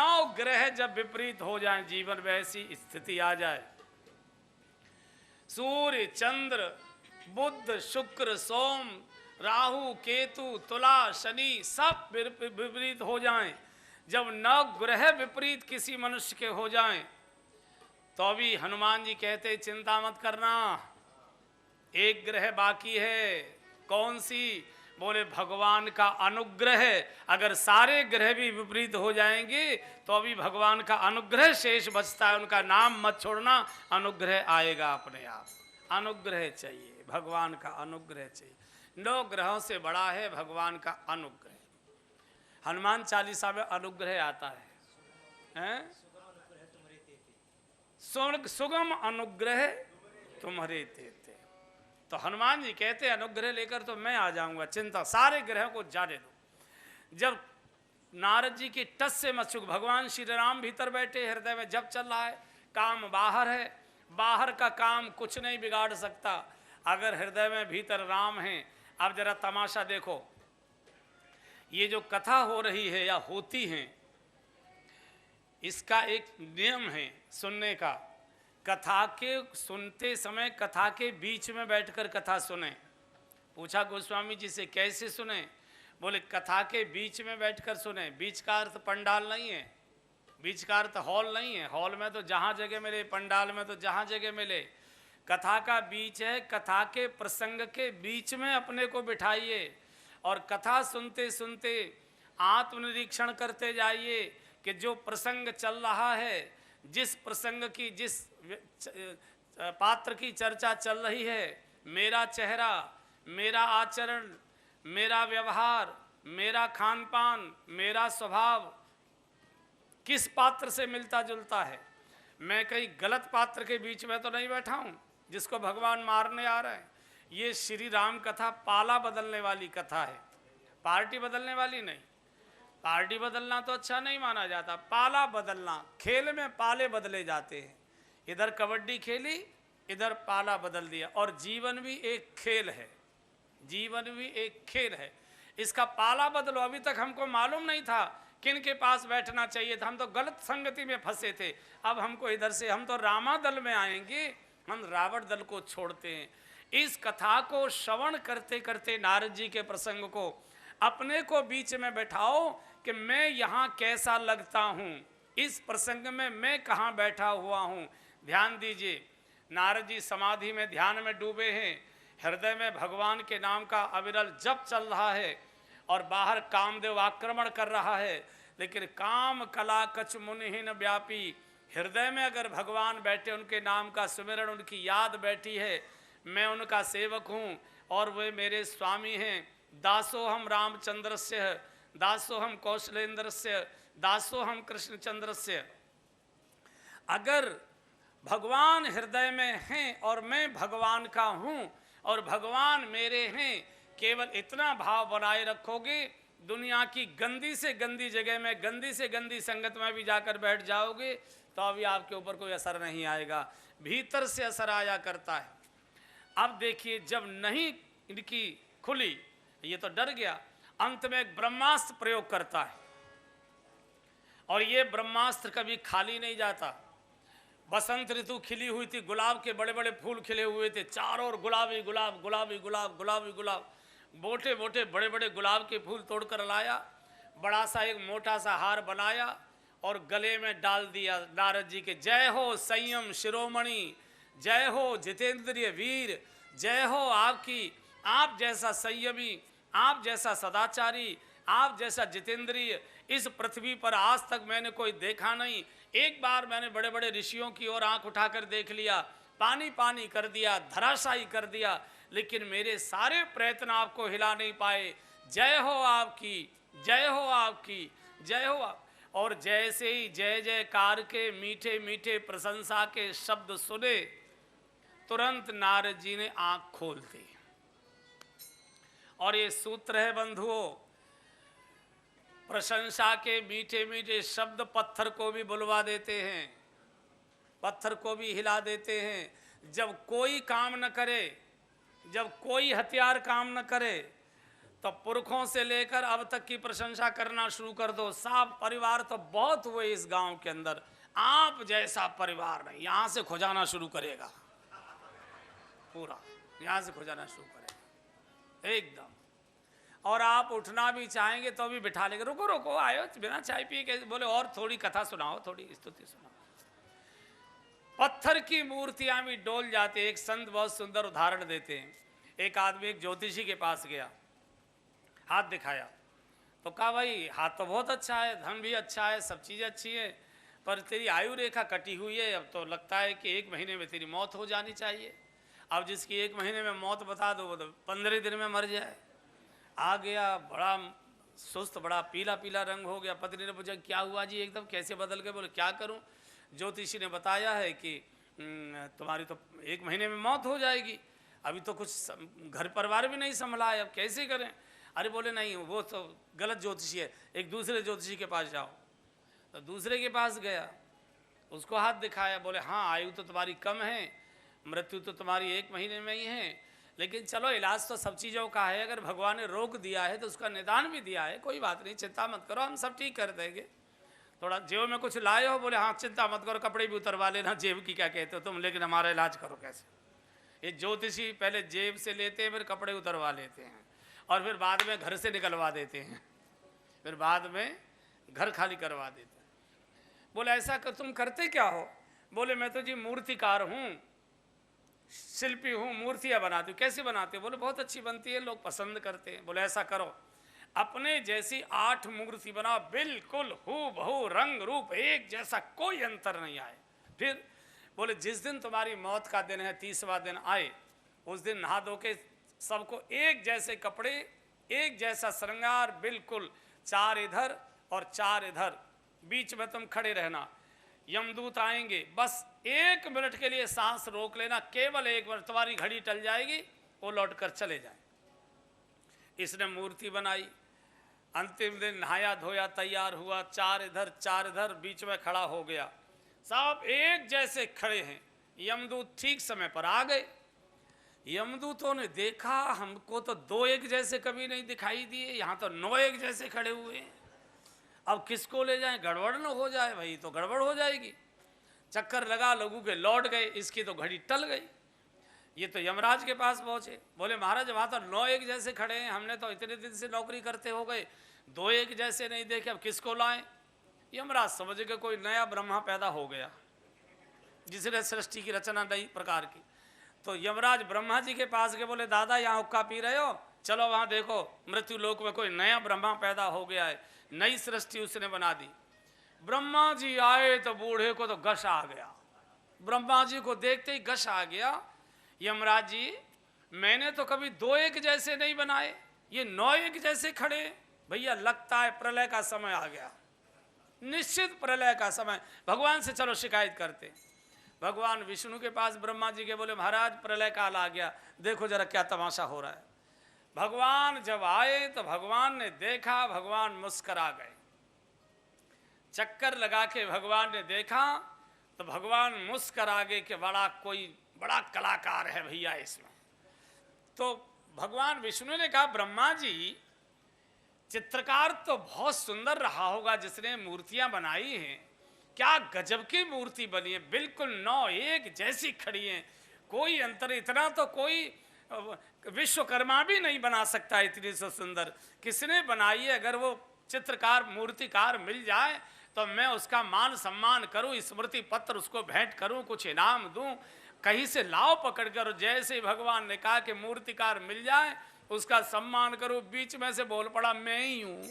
9 ग्रह जब विपरीत हो जाएं, जीवन में ऐसी स्थिति आ जाए, सूर्य, चंद्र, बुध, शुक्र, सोम, राहु, केतु, तुला, शनि सब विपरीत हो जाएं, जब 9 ग्रह विपरीत किसी मनुष्य के हो जाएं, तो भी हनुमान जी कहते चिंता मत करना, एक ग्रह बाकी है। कौन सी? बोले भगवान का अनुग्रह। अगर सारे ग्रह भी विपरीत हो जाएंगे तो अभी भगवान का अनुग्रह शेष बचता है। उनका नाम मत छोड़ना, अनुग्रह आएगा अपने आप। अनुग्रह चाहिए, भगवान का अनुग्रह चाहिए। 9 ग्रहों से बड़ा है भगवान का अनुग्रह। हनुमान चालीसा में अनुग्रह आता है, सुगम अनुग्रह तुम्हारे तेते। तो हनुमान जी कहते अनुग्रह लेकर तो मैं आ जाऊंगा, चिंता सारे ग्रहों को जाने दो। जब नारद जी की टस से मचुक, भगवान श्री राम भीतर बैठे, हृदय में जप चल रहा है, काम बाहर है, बाहर का काम कुछ नहीं बिगाड़ सकता अगर हृदय में भीतर राम है। अब जरा तमाशा देखो, ये जो कथा हो रही है या होती है, इसका एक नियम है सुनने का। कथा के सुनते समय कथा के बीच में बैठकर कथा सुने। पूछा गोस्वामी जी से कैसे सुने? बोले कथा के बीच में बैठकर सुने। बीच का अर्थ पंडाल नहीं है, बीच का अर्थ हॉल नहीं है। हॉल में तो जहाँ जगह मिले, पंडाल में तो जहाँ जगह मिले। कथा का बीच है, कथा के प्रसंग के बीच में अपने को बिठाइए और कथा सुनते सुनते आत्मनिरीक्षण करते जाइए कि जो प्रसंग चल रहा है, जिस प्रसंग की, जिस पात्र की चर्चा चल रही है, मेरा चेहरा, मेरा आचरण, मेरा व्यवहार, मेरा खान पान, मेरा स्वभाव किस पात्र से मिलता जुलता है। मैं कहीं गलत पात्र के बीच में तो नहीं बैठा हूँ जिसको भगवान मारने आ रहे हैं। ये श्री राम कथा पाला बदलने वाली कथा है, पार्टी बदलने वाली नहीं। पार्टी बदलना तो अच्छा नहीं माना जाता, पाला बदलना, खेल में पाले बदले जाते हैं। इधर कबड्डी खेली, इधर पाला बदल दिया। और जीवन भी एक खेल है, जीवन भी एक खेल है। इसका पाला बदलो। अभी तक हमको मालूम नहीं था किन के पास बैठना चाहिए था, हम तो गलत संगति में फंसे थे। अब हमको इधर से, हम तो रामा दल में आएंगे, हम रावण दल को छोड़ते हैं। इस कथा को श्रवण करते करते नारद जी के प्रसंग को अपने को बीच में बैठाओ कि मैं यहाँ कैसा लगता हूँ, इस प्रसंग में मैं कहाँ बैठा हुआ हूँ। ध्यान दीजिए, नारद जी समाधि में ध्यान में डूबे हैं, हृदय में भगवान के नाम का अविरल जप चल रहा है और बाहर कामदेव आक्रमण कर रहा है। लेकिन काम कला कछ मुनिहीन व्यापी, हृदय में अगर भगवान बैठे, उनके नाम का सुमिरन, उनकी याद बैठी है, मैं उनका सेवक हूँ और वे मेरे स्वामी हैं। दासोहम रामचंद्रस्य, दासोहम कौशलेंद्रस्य, दासोहम कृष्णचंद्रस्य। अगर भगवान हृदय में हैं और मैं भगवान का हूँ और भगवान मेरे हैं, केवल इतना भाव बनाए रखोगे, दुनिया की गंदी से गंदी जगह में, गंदी से गंदी संगत में भी जाकर बैठ जाओगे तो अभी आपके ऊपर कोई असर नहीं आएगा, भीतर से असर आया करता है। अब देखिए, जब नहीं इनकी खुली, ये तो डर गया, अंत में एक ब्रह्मास्त्र प्रयोग करता है और ये ब्रह्मास्त्र कभी खाली नहीं जाता। बसंत ऋतु खिली हुई थी, गुलाब के बड़े बड़े फूल खिले हुए थे, चारों ओर गुलाबी गुलाब, गुलाबी गुलाब, गुलाबी गुलाब। मोटे मोटे बड़े बड़े गुलाब के फूल तोड़कर लाया, बड़ा सा एक मोटा सा हार बनाया और गले में डाल दिया नारद जी के। जय हो संयम शिरोमणि, जय हो जितेंद्रिय वीर, जय हो आपकी, आप जैसा संयमी, आप जैसा सदाचारी, आप जैसा जितेंद्रिय इस पृथ्वी पर आज तक मैंने कोई देखा नहीं। एक बार मैंने बड़े बड़े ऋषियों की ओर आंख उठाकर देख लिया, पानी पानी कर दिया, धराशायी कर दिया, लेकिन मेरे सारे प्रयत्न आपको हिला नहीं पाए। जय हो आपकी, जय हो आपकी, जय हो आप। और जैसे ही जय जयकार के मीठे मीठे प्रशंसा के शब्द सुने, तुरंत नारद जी ने आंख खोल दी। और ये सूत्र है बंधुओं, प्रशंसा के मीठे मीठे शब्द पत्थर को भी बुलवा देते हैं, पत्थर को भी हिला देते हैं। जब कोई काम न करे, जब कोई हथियार काम न करे, तो पुरखों से लेकर अब तक की प्रशंसा करना शुरू कर दो। सब परिवार तो बहुत हुए इस गांव के अंदर, आप जैसा परिवार नहीं। यहां से खुजाना शुरू करेगा, पूरा यहां से खुजाना शुरू करेगा एकदम। और आप उठना भी चाहेंगे तो भी बिठा लेंगे, रुको रुको आयो बिना चाय पिए कैसे, बोले और थोड़ी कथा सुनाओ, थोड़ी स्तुति सुनाओ। पत्थर की मूर्तियां भी डोल जाते। एक संत बहुत सुंदर उदाहरण देते हैं। एक आदमी एक ज्योतिषी के पास गया, हाथ दिखाया तो कहा भाई हाथ तो बहुत अच्छा है, धन भी अच्छा है, सब चीज़ें अच्छी है, पर तेरी आयु रेखा कटी हुई है, अब तो लगता है कि 1 महीने में तेरी मौत हो जानी चाहिए। अब जिसकी 1 महीने में मौत बता दो वो तो 15 दिन में मर जाए। आ गया बड़ा सुस्त, बड़ा पीला पीला रंग हो गया। पत्नी ने पूछा क्या हुआ जी, एकदम कैसे बदल गए? बोले क्या करूं, ज्योतिषी ने बताया है कि तुम्हारी तो 1 महीने में मौत हो जाएगी, अभी तो कुछ घर परिवार भी नहीं संभला है, अब कैसे करें? अरे बोले नहीं वो तो गलत ज्योतिषी है, एक दूसरे ज्योतिषी के पास जाओ। तो दूसरे के पास गया, उसको हाथ दिखाया, बोले हाँ आयु तो तुम्हारी कम है, मृत्यु तो तुम्हारी 1 महीने में ही है, लेकिन चलो इलाज तो सब चीज़ों का है, अगर भगवान ने रोक दिया है तो उसका निदान भी दिया है, कोई बात नहीं, चिंता मत करो, हम सब ठीक कर देंगे। थोड़ा जेब में कुछ लाए हो? बोले हाँ चिंता मत करो, कपड़े भी उतरवा लेना, जेब की क्या कहते हो तुम, लेकिन हमारा इलाज करो कैसे। ये ज्योतिषी पहले जेब से लेते हैं, फिर कपड़े उतरवा लेते हैं, और फिर बाद में घर से निकलवा देते हैं, फिर बाद में घर खाली करवा देते हैं। बोले ऐसा कर, तुम करते क्या हो? बोले मैं तो जी मूर्तिकार हूँ, शिल्पी हूँ, मूर्तियाँ बनाती हूँ। कैसे बनाते हो? बोले बहुत अच्छी बनती है, लोग पसंद करते हैं। बोले ऐसा करो, अपने जैसी 8 मूर्ति बनाओ, बिल्कुल हूबहू रंग रूप एक जैसा, कोई अंतर नहीं आए। फिर बोले जिस दिन तुम्हारी मौत का दिन है, 30वां दिन आए, उस दिन नहा धो के सबको एक जैसे कपड़े, एक जैसा श्रृंगार, बिल्कुल 4 इधर और 4 इधर, बीच में तुम खड़े रहना। यमदूत आएंगे, बस 1 मिनट के लिए सांस रोक लेना, केवल 1 मिनट, तुम्हारी घड़ी टल जाएगी, वो लौट कर चले जाए। इसने मूर्ति बनाई, अंतिम दिन नहाया धोया, तैयार हुआ, 4 इधर 4 इधर, बीच में खड़ा हो गया, सब एक जैसे खड़े हैं। यमदूत ठीक समय पर आ गए। यमदूतों ने देखा हमको तो 2 एक जैसे कभी नहीं दिखाई दिए, यहाँ तो 9 एक जैसे खड़े हुए हैं, अब किसको ले जाएं, गड़बड़ न हो जाए भाई, तो गड़बड़ हो जाएगी। चक्कर लगा, लोगों के लौट गए, इसकी तो घड़ी टल गई। ये तो यमराज के पास पहुंचे, बोले महाराज वहाँ तो 9 एक जैसे खड़े हैं, हमने तो इतने दिन से नौकरी करते हो गए, 2 एक जैसे नहीं देखे, अब किसको लाएं? यमराज समझ के कोई नया ब्रह्मा पैदा हो गया जिसने सृष्टि की रचना नई प्रकार की। तो यमराज ब्रह्मा जी के पास गए, बोले दादा यहाँ हुक्का पी रहे हो, चलो वहाँ देखो मृत्यु लोक में कोई नया ब्रह्मा पैदा हो गया है, नई सृष्टि उसने बना दी। ब्रह्मा जी आए तो बूढ़े को तो गश आ गया, ब्रह्मा जी को देखते ही गश आ गया। यमराज जी मैंने तो कभी 2 एक जैसे नहीं बनाए, ये 9 एक जैसे खड़े। भैया लगता है प्रलय का समय आ गया, निश्चित प्रलय का समय, भगवान से चलो शिकायत करते। भगवान विष्णु के पास ब्रह्मा जी के, बोले महाराज प्रलय काल आ गया, देखो जरा क्या तमाशा हो रहा है। भगवान जब आए तो भगवान ने देखा, भगवान मुस्करा गए। चक्कर लगा के भगवान ने देखा तो भगवान मुस्करा गए कि बड़ा कलाकार है भैया इसमें। तो भगवान विष्णु ने कहा ब्रह्मा जी चित्रकार तो बहुत सुंदर रहा होगा जिसने मूर्तियां बनाई हैं, क्या गजब की मूर्ति बनी है, बिल्कुल 9 एक जैसी खड़ी है, कोई अंतर, इतना तो कोई विश्वकर्मा भी नहीं बना सकता, इतनी so सुंदर किसने बनाई है। अगर वो चित्रकार मूर्तिकार मिल जाए तो मैं उसका मान सम्मान करूं, स्मृति पत्र उसको भेंट करूं, कुछ इनाम दूं, कहीं से लाव पकड़ कर। जैसे ही भगवान ने कहा कि मूर्तिकार मिल जाए उसका सम्मान करूं, बीच में से बोल पड़ा मैं ही हूं।